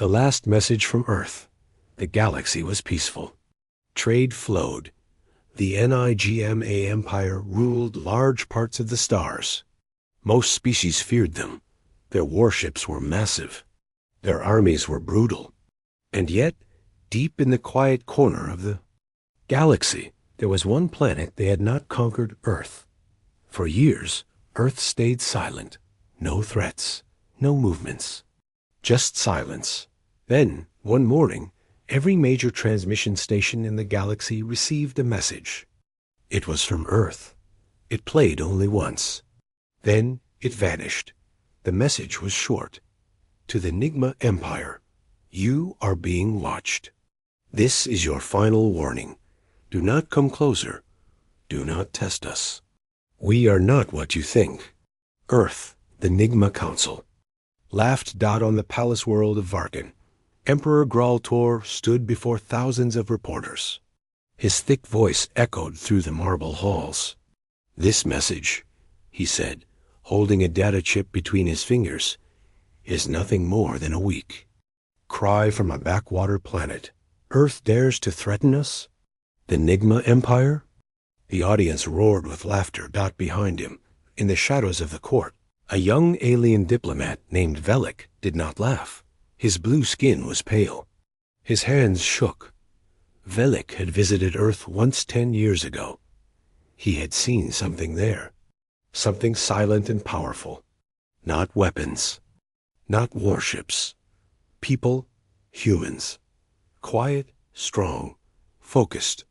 The last message from Earth. The galaxy was peaceful. Trade flowed. The NIGMA Empire ruled large parts of the stars. Most species feared them. Their warships were massive. Their armies were brutal. And yet, deep in the quiet corner of the galaxy, there was one planet they had not conquered: Earth. For years, Earth stayed silent. No threats, no movements, just silence. Then, one morning, every major transmission station in the galaxy received a message. It was from Earth. It played only once. Then it vanished. The message was short. To the NIGMA Empire, you are being watched. This is your final warning. Do not come closer. Do not test us. We are not what you think. Earth, the NIGMA Council. Laughed Dot on the palace world of Varkan. Emperor Graltor stood before thousands of reporters. His thick voice echoed through the marble halls. This message, he said, holding a data chip between his fingers, is nothing more than a weak cry from a backwater planet. Earth dares to threaten us? The NIGMA Empire? The audience roared with laughter. Dot behind him, in the shadows of the court, a young alien diplomat named Velik did not laugh. His blue skin was pale. His hands shook. Velik had visited Earth once 10 years ago. He had seen something there. Something silent and powerful. Not weapons. Not warships. People, humans. Quiet, strong, focused.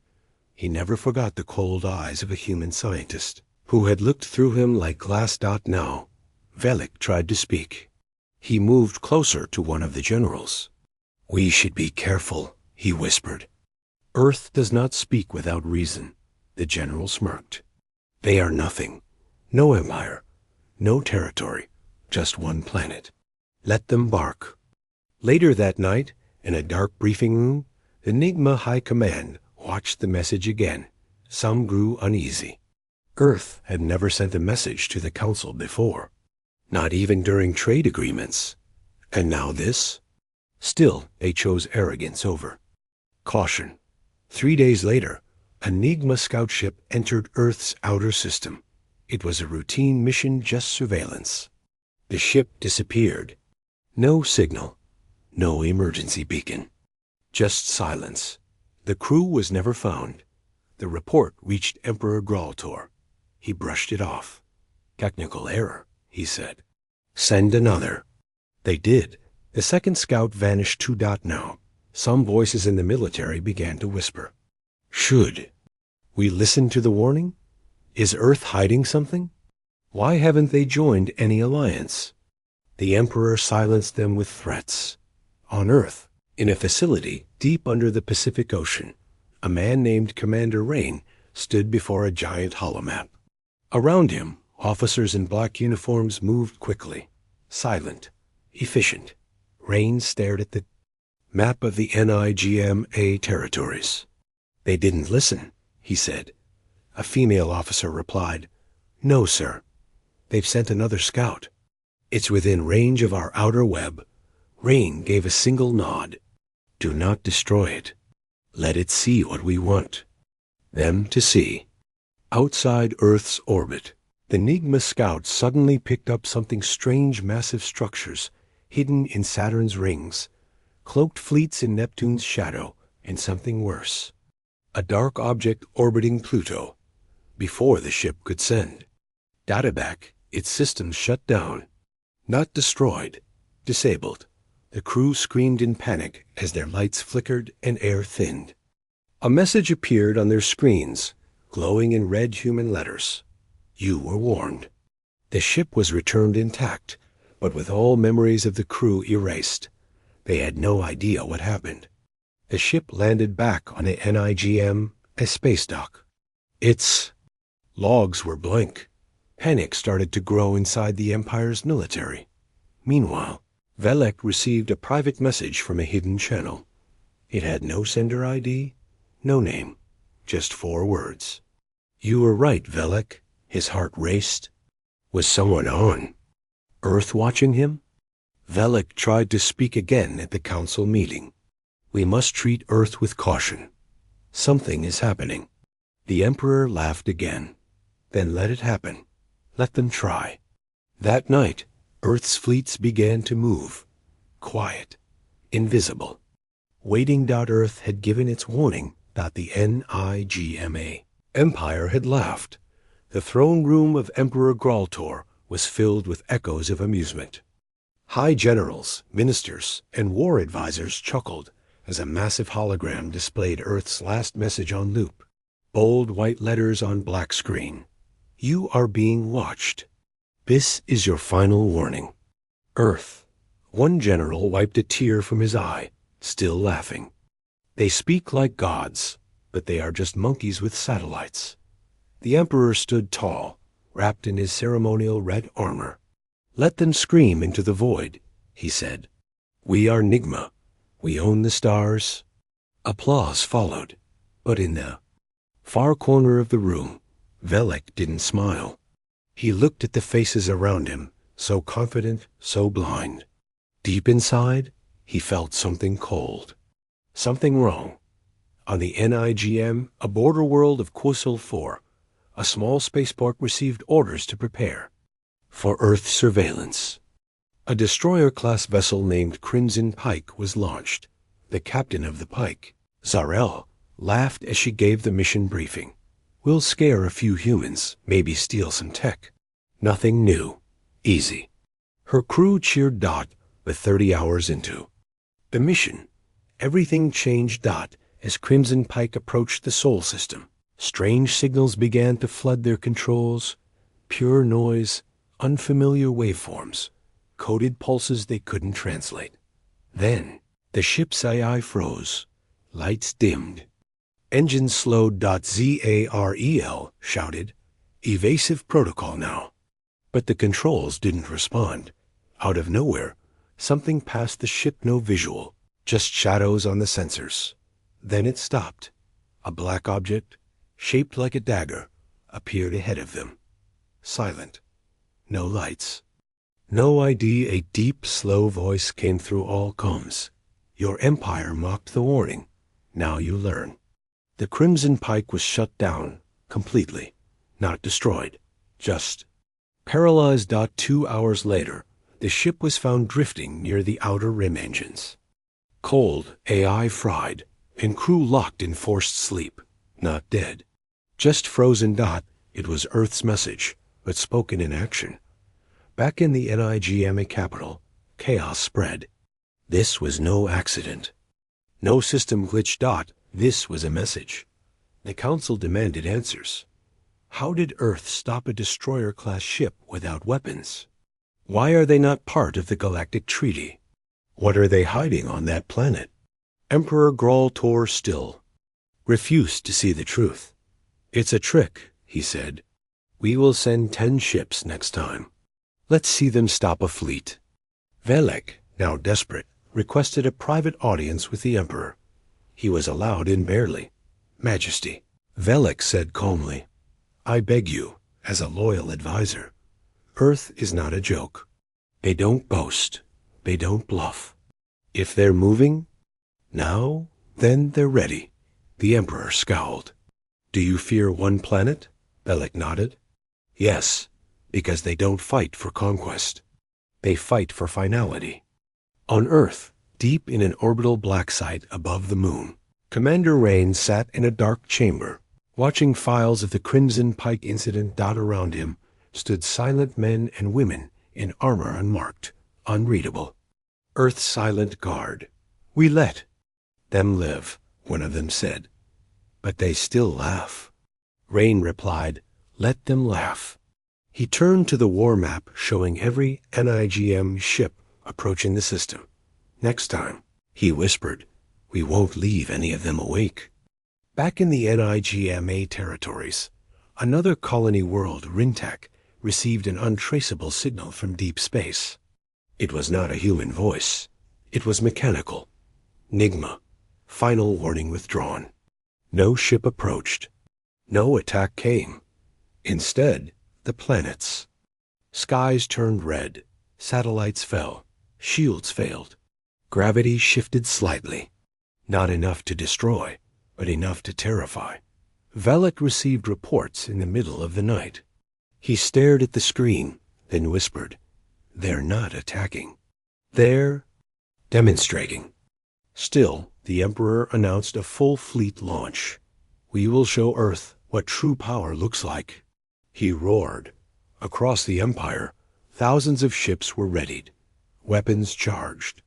He never forgot the cold eyes of a human scientist who had looked through him like glass. Now, Velik tried to speak. He moved closer to one of the generals. We should be careful, he whispered. Earth does not speak without reason. The general smirked. They are nothing. No empire. No territory. Just one planet. Let them bark. Later that night, in a dark briefing room, the NIGMA High Command watched the message again. Some grew uneasy. Earth had never sent a message to the Council before. Not even during trade agreements. And now this? Still, they chose arrogance over caution. 3 days later, a NIGMA scout ship entered Earth's outer system. It was a routine mission, just surveillance. The ship disappeared. No signal. No emergency beacon. Just silence. The crew was never found. The report reached Emperor Graltor. He brushed it off. Technical error, he said. Send another. They did. The second scout vanished too. Now, some voices in the military began to whisper. Should we listen to the warning? Is Earth hiding something? Why haven't they joined any alliance? The Emperor silenced them with threats. On Earth, in a facility deep under the Pacific Ocean, a man named Commander Rain stood before a giant holomap. Around him, officers in black uniforms moved quickly, silent, efficient. Rain stared at the map of the NIGMA territories. They didn't listen, he said. A female officer replied, No, sir. They've sent another scout. It's within range of our outer web. Rain gave a single nod. Do not destroy it. Let it see what we want them to see. Outside Earth's orbit, the NIGMA scouts suddenly picked up something strange. Massive structures hidden in Saturn's rings, cloaked fleets in Neptune's shadow, and something worse. A dark object orbiting Pluto. Before the ship could send data back, its systems shut down. Not destroyed, disabled. The crew screamed in panic as their lights flickered and air thinned. A message appeared on their screens, glowing in red human letters. You were warned. The ship was returned intact, but with all memories of the crew erased. They had no idea what happened. The ship landed back on a NIGM, a space dock. Its logs were blank. Panic started to grow inside the Empire's military. Meanwhile, Velik received a private message from a hidden channel. It had no sender ID, no name, just 4 words. You were right, Velik. His heart raced. Was someone on Earth watching him? Velek tried to speak again at the council meeting. We must treat Earth with caution. Something is happening. The Emperor laughed again. Then let it happen. Let them try. That night, Earth's fleets began to move. Quiet. Invisible. Waiting. Earth had given its warning. The NIGMA Empire had laughed. The throne room of Emperor Graltor was filled with echoes of amusement. High generals, ministers, and war advisors chuckled as a massive hologram displayed Earth's last message on loop. Bold white letters on black screen. You are being watched. This is your final warning. Earth. One general wiped a tear from his eye, still laughing. They speak like gods, but they are just monkeys with satellites. The Emperor stood tall, wrapped in his ceremonial red armor. Let them scream into the void, he said. We are NIGMA. We own the stars. Applause followed, but in the far corner of the room, Velek didn't smile. He looked at the faces around him, so confident, so blind. Deep inside, he felt something cold. Something wrong. On the NIGM, a border world of Quosil 4, a small spaceport received orders to prepare for Earth surveillance. A destroyer-class vessel named Crimson Pike was launched. The captain of the Pike, Zarel, laughed as she gave the mission briefing. We'll scare a few humans, maybe steal some tech. Nothing new. Easy. Her crew cheered. With 30 hours into the mission, everything changed. As Crimson Pike approached the Sol system, strange signals began to flood their controls. Pure noise, unfamiliar waveforms, coded pulses they couldn't translate. Then, the ship's AI froze. Lights dimmed. Engines slowed. Zarel shouted, "Evasive protocol now." But the controls didn't respond. Out of nowhere, something passed the ship, no visual, just shadows on the sensors. Then it stopped. A black object, shaped like a dagger, appeared ahead of them. Silent. No lights. No ID. A deep, slow voice came through all comms. Your Empire mocked the warning. Now you learn. The Crimson Pike was shut down, completely. Not destroyed. Just paralyzed. 2 hours later, the ship was found drifting near the outer rim engines. Cold, AI fried, and crew locked in forced sleep. Not dead. Just frozen. It was Earth's message, but spoken in action. Back in the NIGMA capital, chaos spread. This was no accident. No system glitch. This was a message. The council demanded answers. How did Earth stop a destroyer-class ship without weapons? Why are they not part of the Galactic Treaty? What are they hiding on that planet? Emperor Graltor still refused to see the truth. It's a trick, he said. We will send 10 ships next time. Let's see them stop a fleet. Velek, now desperate, requested a private audience with the Emperor. He was allowed in barely. Majesty, Velek said calmly, I beg you, as a loyal advisor. Earth is not a joke. They don't boast. They don't bluff. If they're moving now, then they're ready. The Emperor scowled. Do you fear one planet? Velek nodded. Yes, because they don't fight for conquest. They fight for finality. On Earth, deep in an orbital black site above the moon, Commander Rain sat in a dark chamber, watching files of the Crimson Pike incident. Around him stood silent men and women in armor unmarked, unreadable. Earth's silent guard. We let them live, one of them said. But they still laugh. Rain replied, let them laugh. He turned to the war map showing every NIGM ship approaching the system. Next time, he whispered, we won't leave any of them awake. Back in the NIGMA territories, another colony world, Rintak, received an untraceable signal from deep space. It was not a human voice. It was mechanical. NIGMA. Final warning withdrawn. No ship approached. No attack came. Instead, the planets. Skies turned red. Satellites fell. Shields failed. Gravity shifted slightly. Not enough to destroy, but enough to terrify. Velek received reports in the middle of the night. He stared at the screen, then whispered, "They're not attacking. They're demonstrating." Still, the Emperor announced a full fleet launch. "We will show Earth what true power looks like." He roared. Across the Empire, thousands of ships were readied, weapons charged,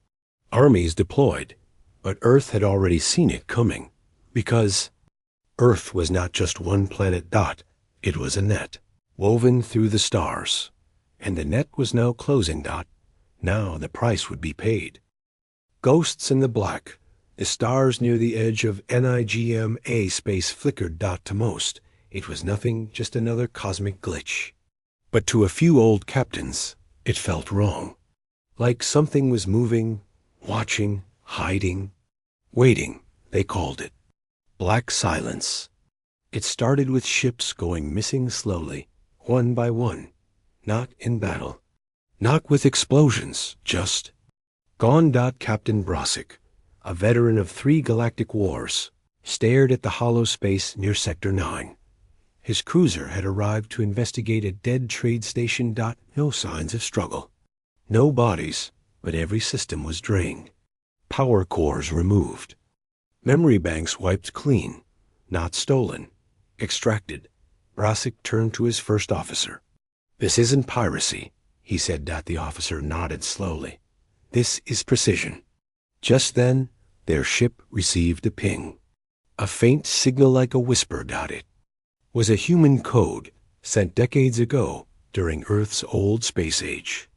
armies deployed. But Earth had already seen it coming, because Earth was not just one planet dot, it was a net, woven through the stars. And the net was now closing dot. Now the price would be paid. Ghosts in the black, the stars near the edge of NIGMA space flickered dot to most. It was nothing, just another cosmic glitch. But to a few old captains, it felt wrong. Like something was moving, watching, hiding, waiting, they called it. Black silence. It started with ships going missing slowly, one by one, not in battle, not with explosions, just gone. Captain Brosick, a veteran of 3 galactic wars, stared at the hollow space near Sector 9. His cruiser had arrived to investigate a dead trade station. No signs of struggle. No bodies, but every system was drained. Power cores removed. Memory banks wiped clean, not stolen, extracted. Brosick turned to his first officer. "This isn't piracy," he said. The officer nodded slowly. "This is precision." Just then, their ship received a ping. A faint signal like a whisper. It was a human code sent decades ago during Earth's old space age.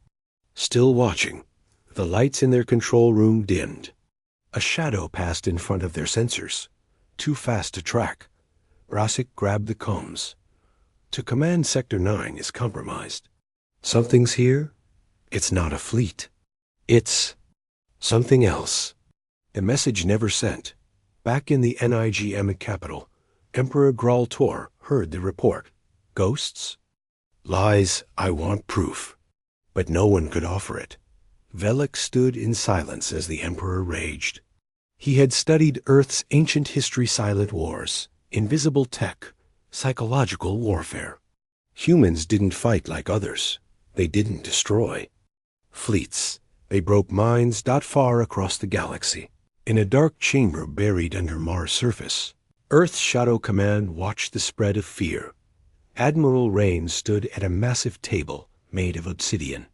Still watching, the lights in their control room dimmed. A shadow passed in front of their sensors, too fast to track. Brosick grabbed the comms. "To command Sector 9 is compromised. Something's here. It's not a fleet. It's something else." The message never sent. Back in the NIGM capital, Emperor Graltor heard the report. Ghosts? Lies. I want proof. But no one could offer it. Velek stood in silence as the Emperor raged. He had studied Earth's ancient history, silent wars, invisible tech, psychological warfare. Humans didn't fight like others. They didn't destroy. Fleets. They broke minds. Far across the galaxy. In a dark chamber buried under Mars' surface, Earth's Shadow Command watched the spread of fear. Admiral Rain stood at a massive table made of obsidian.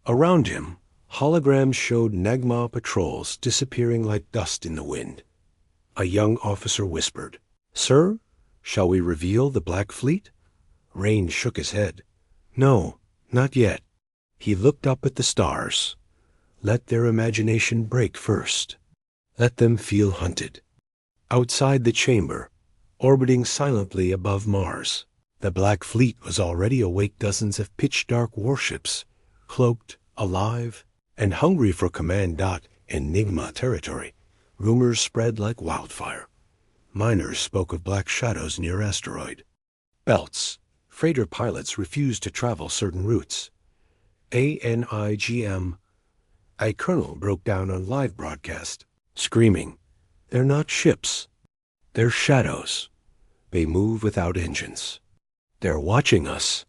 Around him, holograms showed NIGMA patrols disappearing like dust in the wind. A young officer whispered, "Sir, shall we reveal the Black Fleet?" Rain shook his head. "No, not yet." He looked up at the stars. Let their imagination break first. Let them feel hunted. Outside the chamber, orbiting silently above Mars, the Black Fleet was already awake. Dozens of pitch-dark warships, cloaked, alive, and hungry for command. In NIGMA territory, rumors spread like wildfire. Miners spoke of black shadows near asteroid belts. Freighter pilots refused to travel certain routes. NIGM. A colonel broke down on live broadcast, screaming, "They're not ships. They're shadows. They move without engines. They're watching us."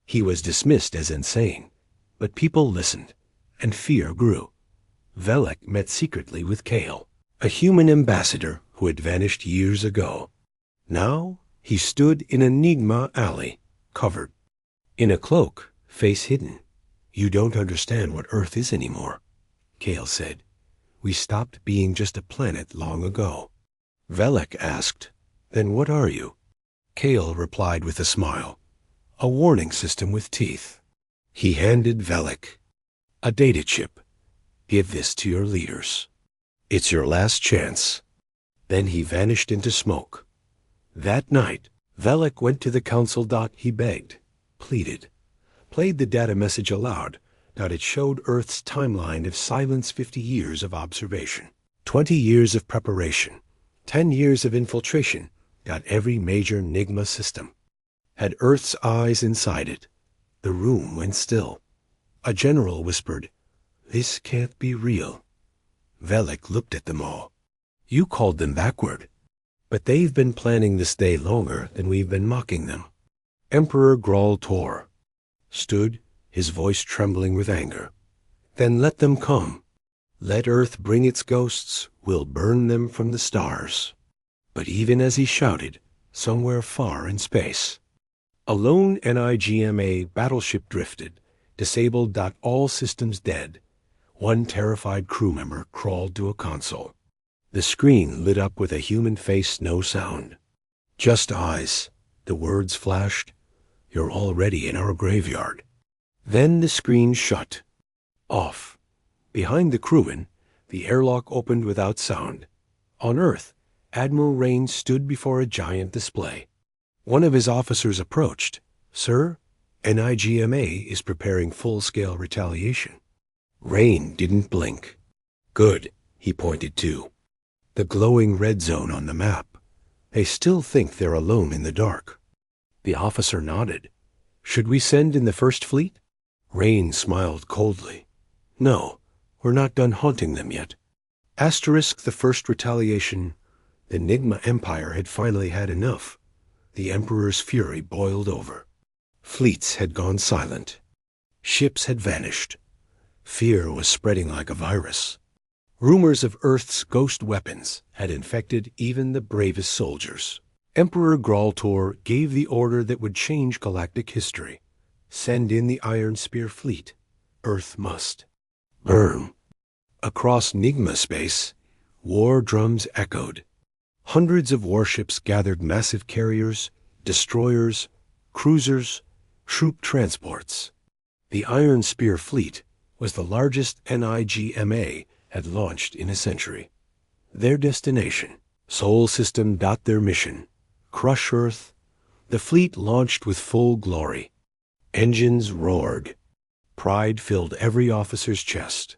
He was dismissed as insane, but people listened, and fear grew. Velek met secretly with Kale, a human ambassador who had vanished years ago. Now he stood in a NIGMA alley, covered. In a cloak, face hidden. "You don't understand what Earth is anymore," Kale said. "We stopped being just a planet long ago." Velek asked, "Then what are you?" Kale replied with a smile, "A warning system with teeth." He handed Velek a data chip. "Give this to your leaders. It's your last chance." Then he vanished into smoke. That night, Velek went to the council. He begged, pleaded, played the data message aloud. It showed Earth's timeline of silence, 50 years of observation, 20 years of preparation, 10 years of infiltration. Every major NIGMA system had Earth's eyes inside it. The room went still. A general whispered, This can't be real. Velik looked at them all. You called them backward, but they've been planning this day longer than we've been mocking them. Emperor Grawl Tor stood, his voice trembling with anger. Then let them come. Let Earth bring its ghosts, we'll burn them from the stars. But even as he shouted, somewhere far in space, a lone NIGMA battleship drifted, disabled. All systems dead. One terrified crew member crawled to a console. The screen lit up with a human face, no sound. Just eyes. The words flashed. You're already in our graveyard. Then the screen shut. Off. Behind the crewman, the airlock opened without sound. On Earth, Admiral Rain stood before a giant display. One of his officers approached. Sir, NIGMA is preparing full-scale retaliation. Rain didn't blink. Good, he pointed to the glowing red zone on the map. They still think they're alone in the dark. The officer nodded. Should we send in the first fleet? Rain smiled coldly. No, we're not done haunting them yet. Asterisk the first retaliation. The NIGMA Empire had finally had enough. The Emperor's fury boiled over. Fleets had gone silent. Ships had vanished. Fear was spreading like a virus. Rumors of Earth's ghost weapons had infected even the bravest soldiers. Emperor Grawl Tor gave the order that would change galactic history. Send in the Iron Spear fleet. Earth must burn. Across NIGMA space, war drums echoed. Hundreds of warships gathered, massive carriers, destroyers, cruisers, troop transports. The Iron Spear fleet was the largest NIGMA had launched in a century. Their destination, Sol System. Their mission, crush Earth. The fleet launched with full glory. Engines roared. Pride filled every officer's chest.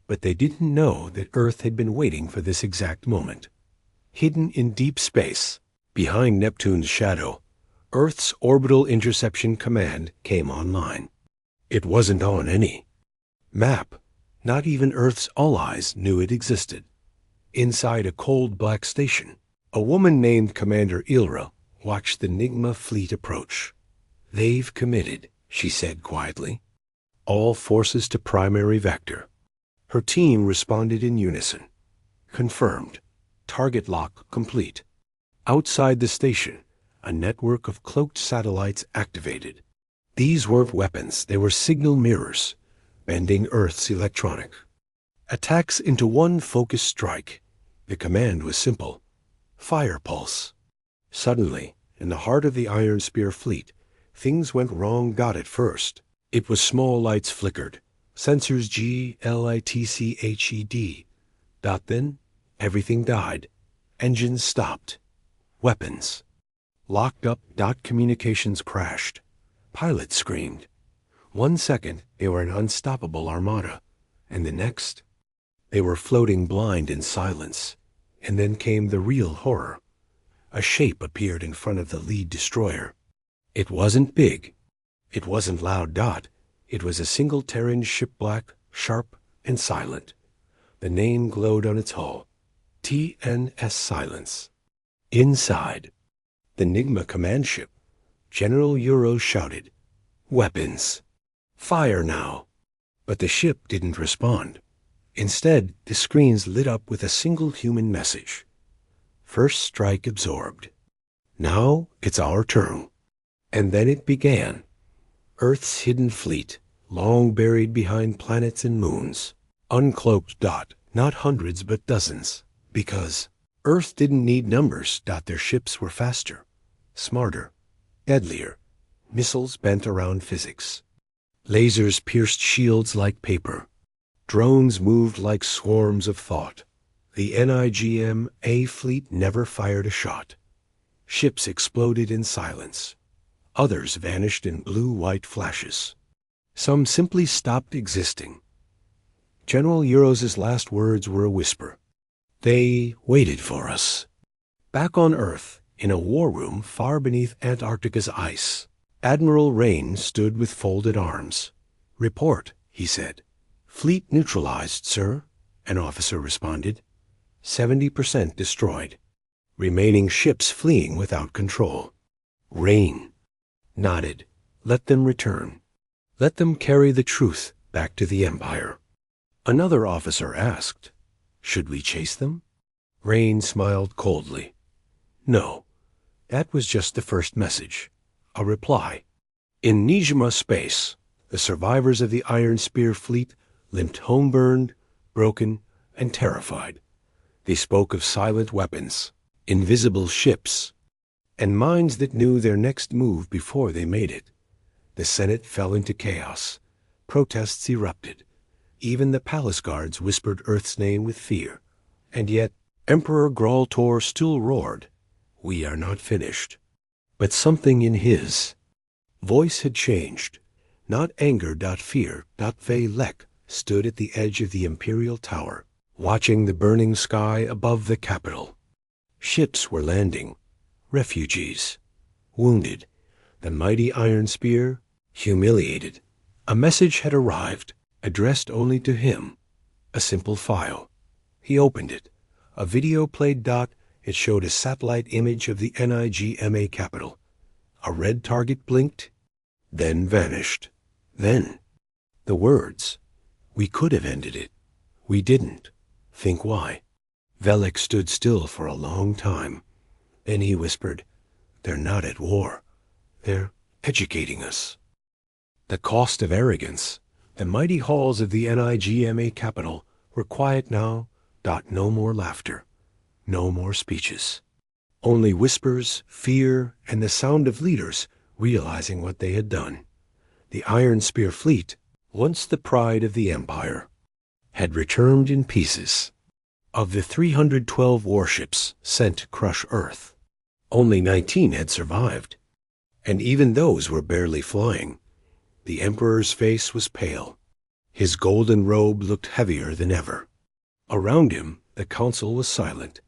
But they didn't know that Earth had been waiting for this exact moment. Hidden in deep space, behind Neptune's shadow, Earth's Orbital Interception Command came online. It wasn't on any map. Not even Earth's allies knew it existed. Inside a cold black station, a woman named Commander Ilra watched the NIGMA fleet approach. They've committed, she said quietly. All forces to primary vector. Her team responded in unison. Confirmed. Target lock complete. Outside the station, a network of cloaked satellites activated. These weren't weapons, they were signal mirrors, bending Earth's electronic. Attacks into one focused strike. The command was simple. Fire pulse. Suddenly, in the heart of the Iron Spear fleet, things went wrong. At first, it was small lights flickered. Sensors glitched. Then, everything died. Engines stopped. Weapons locked up. Communications crashed. Pilots screamed. 1 second, they were an unstoppable armada, and the next, they were floating blind in silence. And then came the real horror. A shape appeared in front of the lead destroyer. It wasn't big. It wasn't loud. It was a single Terran ship, black, sharp, and silent. The name glowed on its hull. TNS Silence. Inside, the NIGMA command ship, General Euro shouted, "Weapons! Fire now!" But the ship didn't respond. Instead, the screens lit up with a single human message. First strike absorbed. Now it's our turn. And then it began. Earth's hidden fleet, long buried behind planets and moons. Uncloaked. Not hundreds but dozens. Because Earth didn't need numbers. Their ships were faster, smarter, deadlier. Missiles bent around physics. Lasers pierced shields like paper. Drones moved like swarms of thought. The NIGMA fleet never fired a shot. Ships exploded in silence. Others vanished in blue-white flashes. Some simply stopped existing. General Euros's last words were a whisper. They waited for us. Back on Earth, in a war room far beneath Antarctica's ice, Admiral Rain stood with folded arms. "Report," he said. Fleet neutralized, sir, an officer responded. 70% destroyed. Remaining ships fleeing without control. Rain nodded. Let them return. Let them carry the truth back to the Empire. Another officer asked, should we chase them? Rain smiled coldly. No, that was just the first message. A reply. In NIGMA space, the survivors of the Iron Spear fleet limped home-burned, broken, and terrified. They spoke of silent weapons, invisible ships, and minds that knew their next move before they made it. The Senate fell into chaos. Protests erupted. Even the palace guards whispered Earth's name with fear. And yet, Emperor Graltor still roared, "We are not finished." But something in his voice had changed. Not anger, fear, Velek stood at the edge of the Imperial Tower, watching the burning sky above the capital. Ships were landing. Refugees. Wounded. The mighty Iron Spear, humiliated. A message had arrived, addressed only to him. A simple file. He opened it. A video played. It showed a satellite image of the NIGMA capital. A red target blinked, then vanished. Then, the words. We could have ended it. We didn't. Think why. Velek stood still for a long time. Then he whispered, they're not at war. They're educating us. The cost of arrogance. The mighty halls of the NIGMA capital were quiet now. No more laughter. No more speeches. Only whispers, fear, and the sound of leaders realizing what they had done. The Iron Spear fleet, once the pride of the Empire, had returned in pieces. Of the 312 warships sent to crush Earth, only 19 had survived, and even those were barely flying. The Emperor's face was pale. His golden robe looked heavier than ever. Around him, the council was silent.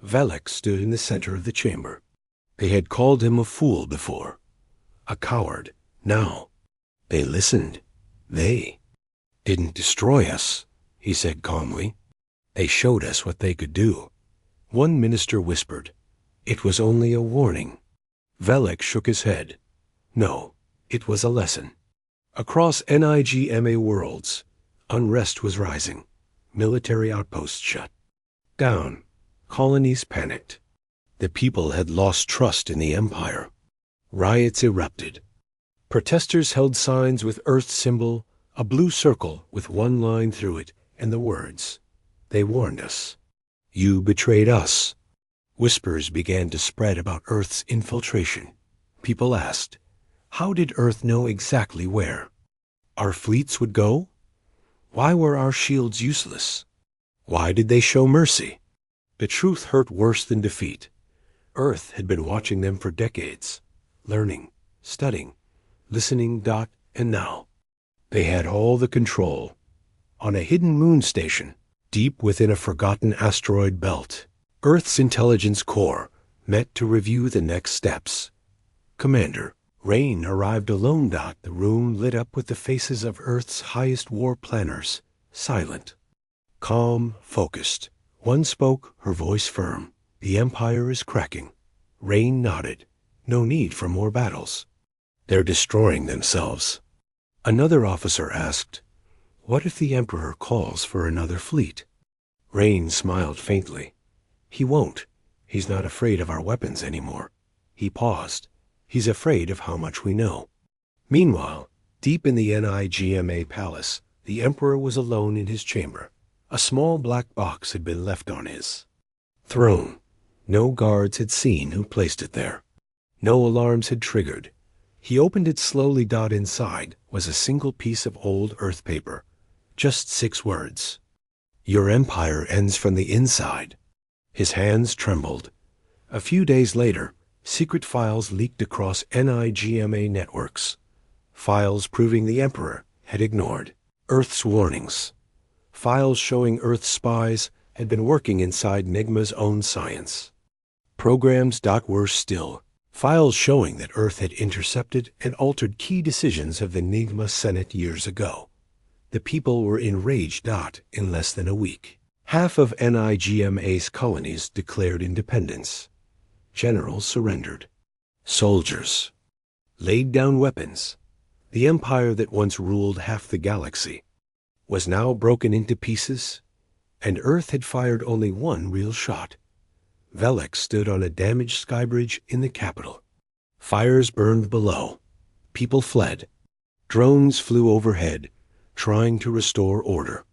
Velek stood in the center of the chamber. They had called him a fool before, a coward. Now, they listened. They didn't destroy us, he said calmly. They showed us what they could do. One minister whispered, it was only a warning. Velek shook his head. No, it was a lesson. Across NIGMA worlds, unrest was rising. Military outposts shut down. Colonies panicked. The people had lost trust in the Empire. Riots erupted. Protesters held signs with Earth's symbol, a blue circle with one line through it, and the words, they warned us. You betrayed us. Whispers began to spread about Earth's infiltration. People asked, how did Earth know exactly where our fleets would go? Why were our shields useless? Why did they show mercy? The truth hurt worse than defeat. Earth had been watching them for decades, learning, studying, listening. And now, they had all the control. On a hidden moon station, deep within a forgotten asteroid belt, Earth's intelligence core met to review the next steps. Commander, Rain arrived alone. The room lit up with the faces of Earth's highest war planners, silent, calm, focused. One spoke, her voice firm. The Empire is cracking. Rain nodded. No need for more battles. They're destroying themselves. Another officer asked, what if the Emperor calls for another fleet? Rain smiled faintly. He won't. He's not afraid of our weapons anymore. He paused. He's afraid of how much we know. Meanwhile, deep in the NIGMA palace, the Emperor was alone in his chamber. A small black box had been left on his throne. No guards had seen who placed it there. No alarms had triggered. He opened it slowly. Inside was a single piece of old Earth paper. Just 6 words. Your empire ends from the inside. His hands trembled. A few days later, secret files leaked across NIGMA networks. Files proving the Emperor had ignored Earth's warnings. Files showing Earth's spies had been working inside NIGMA's own science. Programs. Worse still, files showing that Earth had intercepted and altered key decisions of the NIGMA Senate years ago. The people were enraged. In less than a week, half of NIGMA's colonies declared independence. Generals surrendered. Soldiers laid down weapons. The empire that once ruled half the galaxy was now broken into pieces, and Earth had fired only one real shot. Velek stood on a damaged skybridge in the capital. Fires burned below. People fled. Drones flew overhead, trying to restore order.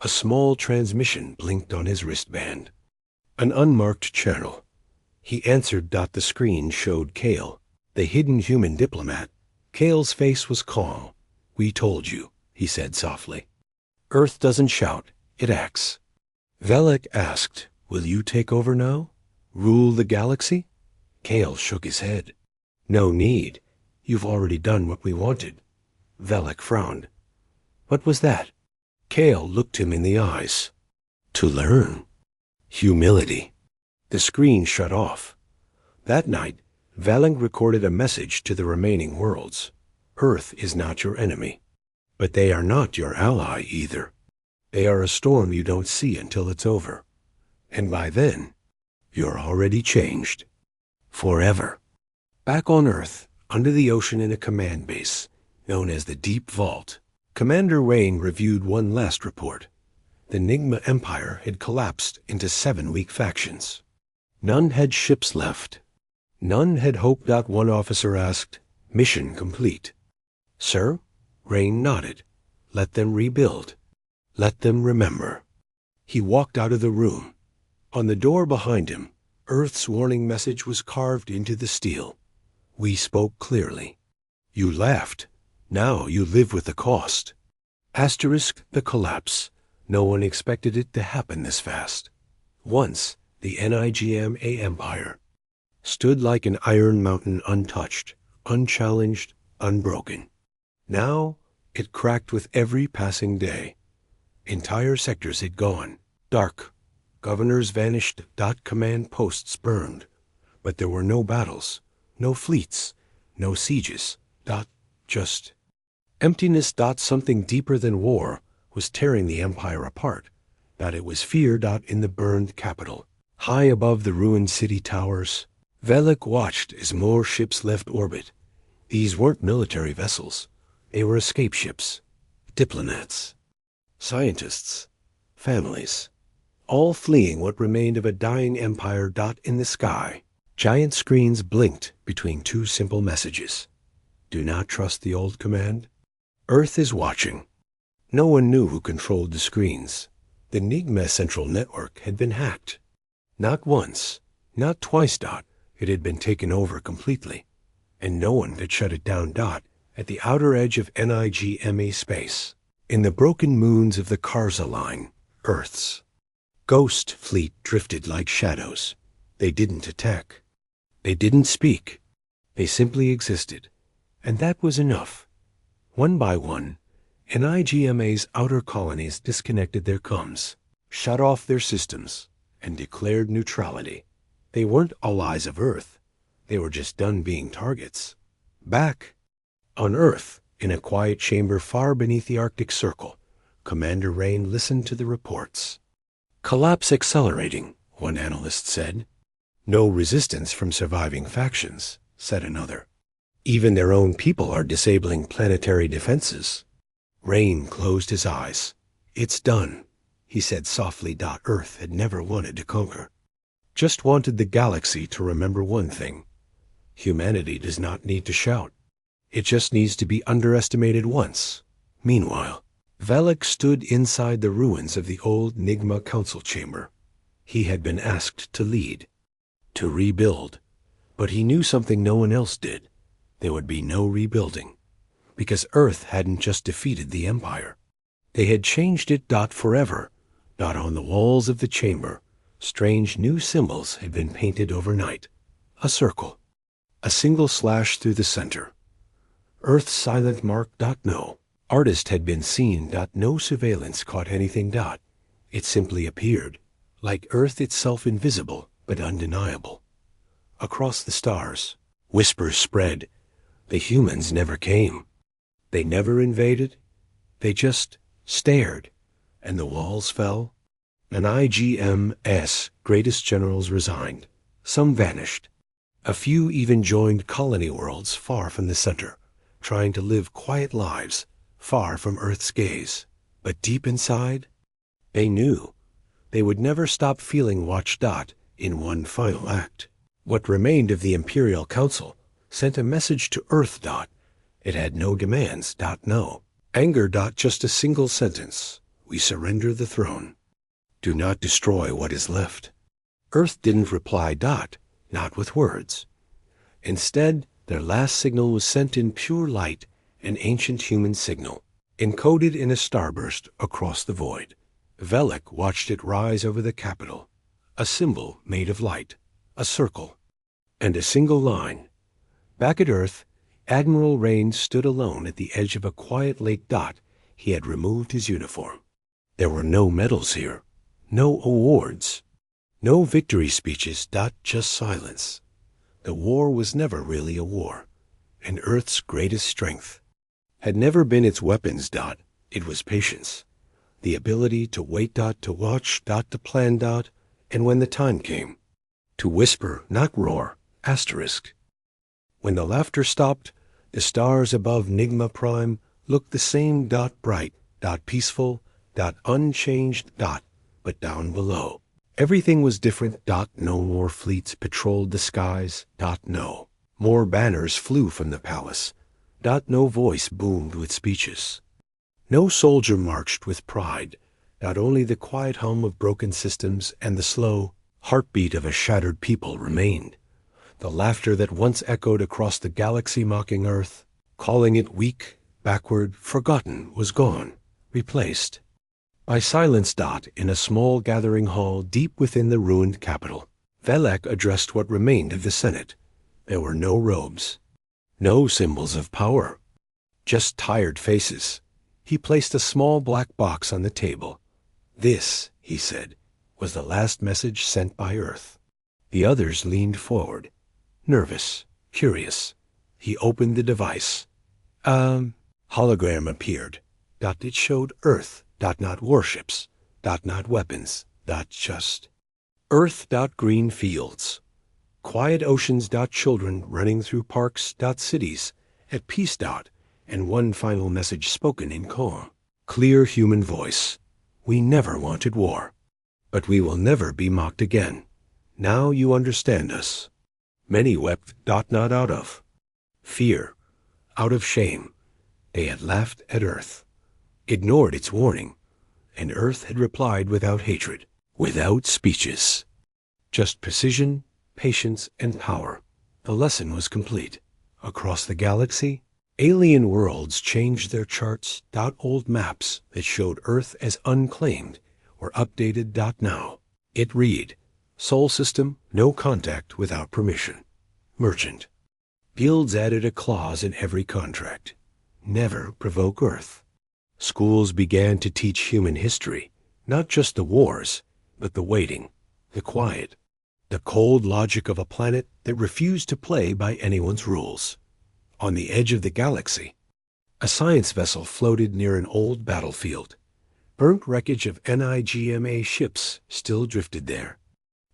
A small transmission blinked on his wristband. An unmarked channel. He answered. The screen showed Kale, the hidden human diplomat. Kale's face was calm. "We told you," he said softly. "Earth doesn't shout, it acts." Velek asked, "Will you take over now? Rule the galaxy?" Kale shook his head. "No need. You've already done what we wanted." Velek frowned. "What was that?" Kale looked him in the eyes. "To learn. Humility." The screen shut off. That night, Velek recorded a message to the remaining worlds. Earth is not your enemy, but they are not your ally either. They are a storm you don't see until it's over. And by then, you're already changed. Forever. Back on Earth, under the ocean in a command base, known as the Deep Vault, Commander Rain reviewed one last report. The NIGMA Empire had collapsed into 7 weak factions. None had ships left. None had hope. One officer asked, "Mission complete." "Sir?" Rain nodded. "Let them rebuild. Let them remember." He walked out of the room. On the door behind him, Earth's warning message was carved into the steel. "We spoke clearly. You laughed. Now you live with the cost." The collapse. No one expected it to happen this fast. Once, the NIGMA Empire stood like an iron mountain, untouched, unchallenged, unbroken. Now, it cracked with every passing day. Entire sectors had gone dark. Governors vanished. Command posts burned. But there were no battles, no fleets, no sieges. Just emptiness. Something deeper than war was tearing the empire apart. It was fear. In the burned capital, high above the ruined city towers, Velek watched as more ships left orbit. These weren't military vessels. They were escape ships. Diplomats, scientists, families, all fleeing what remained of a dying empire. In the sky, giant screens blinked between 2 simple messages. "Do not trust the old command. Earth is watching." No one knew who controlled the screens. The NIGMA central network had been hacked. Not once, not twice. It had been taken over completely, and no one could shut it down. At the outer edge of NIGMA space, in the broken moons of the Karza line, Earth's ghost fleet drifted like shadows. They didn't attack. They didn't speak. They simply existed, and that was enough. One by one, NIGMA's outer colonies disconnected their comms, shut off their systems, and declared neutrality. They weren't allies of Earth. They were just done being targets. Back on Earth, in a quiet chamber far beneath the Arctic Circle, Commander Rain listened to the reports. "Collapse accelerating," one analyst said. "No resistance from surviving factions," said another. "Even their own people are disabling planetary defenses." Rain closed his eyes. "It's done," he said softly. Earth had never wanted to conquer. Just wanted the galaxy to remember one thing. Humanity does not need to shout. It just needs to be underestimated once. Meanwhile, Velek stood inside the ruins of the old NIGMA council chamber. He had been asked to lead, to rebuild, but he knew something no one else did. There would be no rebuilding, because Earth hadn't just defeated the Empire. They had changed it. Forever. On the walls of the chamber, strange new symbols had been painted overnight. A circle, a single slash through the center. Earth's silent mark. No artist had been seen. No surveillance caught anything. It simply appeared, like Earth itself, invisible but undeniable. Across the stars, whispers spread. The humans never came. They never invaded. They just stared, and the walls fell. An IGM's greatest generals resigned. Some vanished. A few even joined colony worlds far from the center, trying to live quiet lives, far from Earth's gaze. But deep inside, they knew they would never stop feeling watched. In one final act, what remained of the Imperial Council sent a message to Earth. It had no demands. No anger. Just a single sentence. We surrender the throne. Do not destroy what is left. Earth didn't reply. Not with words. Instead, their last signal was sent in pure light, an ancient human signal, encoded in a starburst across the void. Velek watched it rise over the capital, a symbol made of light, a circle, and a single line. Back at Earth, Admiral Rain stood alone at the edge of a quiet lake. He had removed his uniform. There were no medals here, no awards, no victory speeches. Just silence. The war was never really a war, and Earth's greatest strength had never been its weapons. It was patience, the ability to wait. To watch. To plan. And when the time came, to whisper, not roar. Asterisk. When the laughter stopped, the stars above NIGMA Prime looked the same. Bright. Peaceful. Unchanged. But down below, everything was different. No more fleets patrolled the skies. No more banners flew from the palace. No voice boomed with speeches. No soldier marched with pride. Only the quiet hum of broken systems and the slow heartbeat of a shattered people remained. The laughter that once echoed across the galaxy mocking Earth, calling it weak, backward, forgotten, was gone, replaced by silence. In a small gathering hall deep within the ruined capital, Velek addressed what remained of the Senate. There were no robes, no symbols of power, just tired faces. He placed a small black box on the table. This, he said, was the last message sent by Earth. The others leaned forward, nervous, curious. He opened the device. Hologram appeared. It showed Earth. Not warships. Not weapons. Just Earth. Green fields. Quiet oceans. Children running through parks. Cities. At peace. And one final message spoken in calm, clear human voice. We never wanted war, but we will never be mocked again. Now you understand us. Many wept. Not out of fear, out of shame. They had laughed at Earth, ignored its warning, and Earth had replied without hatred, without speeches. Just precision, patience, and power. The lesson was complete. Across the galaxy, alien worlds changed their charts. Old maps that showed Earth as unclaimed were updated. Now it read, Sol system, no contact without permission. Merchant. Guilds added a clause in every contract. Never provoke Earth. Schools began to teach human history, not just the wars, but the waiting, the quiet, the cold logic of a planet that refused to play by anyone's rules. On the edge of the galaxy, a science vessel floated near an old battlefield. Burnt wreckage of NIGMA ships still drifted there.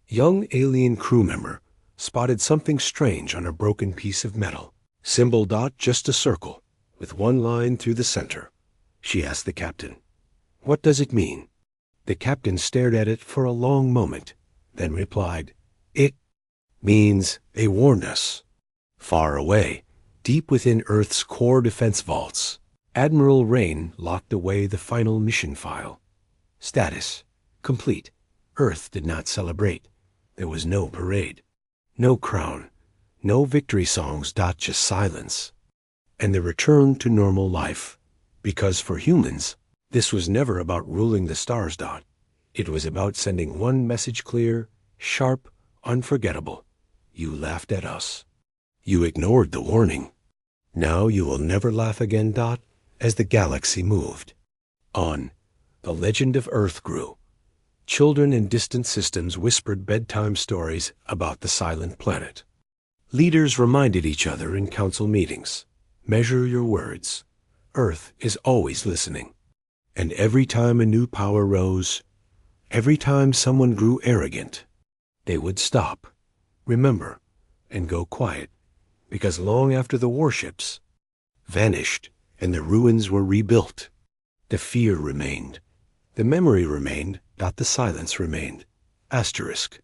Young alien crew member spotted something strange on a broken piece of metal. Symbol. Just a circle, with one line through the center. She asked the captain, "What does it mean?" The captain stared at it for a long moment, then replied, "It means they warned us." Far away, deep within Earth's core defense vaults, Admiral Rain locked away the final mission file. Status: complete. Earth did not celebrate. There was no parade, no crown, no victory songs. Just silence. And the return to normal life. Because for humans, this was never about ruling the stars. It was about sending one message clear, sharp, unforgettable. You laughed at us. You ignored the warning. Now you will never laugh again. As the galaxy moved on, the legend of Earth grew. Children in distant systems whispered bedtime stories about the silent planet. Leaders reminded each other in council meetings, measure your words. Earth is always listening. And every time a new power rose, every time someone grew arrogant, they would stop, remember, and go quiet, because long after the warships vanished and the ruins were rebuilt, the fear remained, the memory remained, not the silence remained. Asterisk.